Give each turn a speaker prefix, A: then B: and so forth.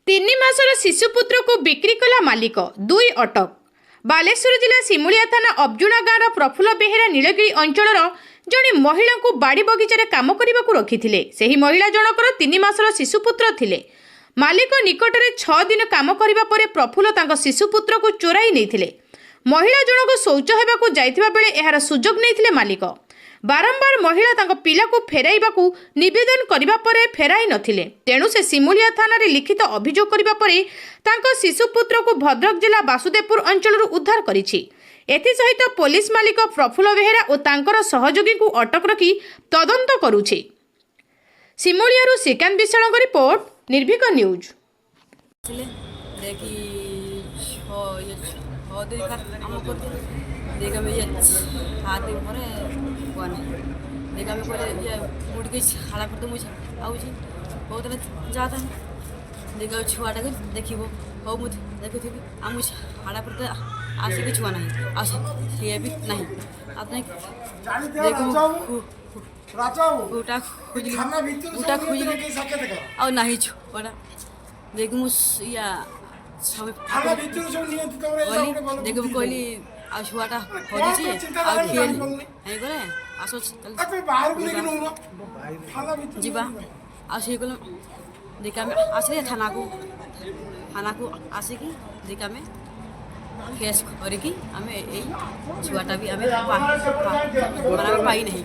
A: ତିନି ମାସର ଶିଶୁପୁତ୍ରକୁ ବିକ୍ରି କଲା ମାଲିକ, ଦୁଇ ଅଟକ। ବାଲେଶ୍ୱର ଜିଲ୍ଲା ସିମୁଳିଆ ଥାନା ଅବଜୁଣା ଗାଁର ପ୍ରଫୁଲ୍ଲ ବେହେରା ନୀଳଗିରି ଅଞ୍ଚଳର ଜଣେ ମହିଳାଙ୍କୁ ବାଡ଼ି ବଗିଚାରେ କାମ କରିବାକୁ ରଖିଥିଲେ। ସେହି ମହିଳା ଜଣକର 3 ମାସର ଶିଶୁପୁତ୍ର ଥିଲେ। ମାଲିକ ନିକଟରେ 6 ଦିନ କାମ କରିବା ପରେ ପ୍ରଫୁଲ୍ଲ ତାଙ୍କ ଶିଶୁପୁତ୍ରକୁ ଚୋରାଇ ନେଇଥିଲେ। ମହିଳା ଜଣକ ଶୌଚ ହେବାକୁ ଯାଇଥିବା ବେଳେ ଏହାର ସୁଯୋଗ ନେଇଥିଲେ ମାଲିକ। ବାରମ୍ବାର ମହିଳା ତାଙ୍କ ପିଲାକୁ ଫେରାଇବାକୁ ନିବେଦନ କରିବା ପରେ ଫେରାଇ ନଥିଲେ। ତେଣୁ ସେ ସିମୁଳିଆ ଥାନାରେ ଲିଖିତ ଅଭିଯୋଗ କରିବା ପରେ ତାଙ୍କ ଶିଶୁପୁତ୍ରକୁ ଭଦ୍ରକ ଜିଲ୍ଲା ବାସୁଦେବପୁର ଅଞ୍ଚଳରୁ ଉଦ୍ଧାର କରିଛି। ଏଥିସହିତ ପୋଲିସ ମାଲିକ ପ୍ରଫୁଲ୍ଲ ବେହେରା ଓ ତାଙ୍କର ସହଯୋଗୀଙ୍କୁ ଅଟକ ରଖି ତଦନ୍ତ କରୁଛି। ସିମୁଳିଆରୁ ଶ୍ରୀକାନ୍ତ ବିଶାଳଙ୍କ ରିପୋର୍ଟ, ନିର୍ଭୀକ ନ୍ୟୁଜ୍।
B: छुआटा देख हो मुझे देखी आम हाड़ा पड़ते आसिक छुआ ना सी भी ना अपने खोजली आ ना छुआटा देख मुझा सब देख कहली आ छुआटा हजी गले आस जीवा आसी गल देखा आसिले थाना को आसिक देखा केस करके आम छुआटा भी आम पाई नहीं।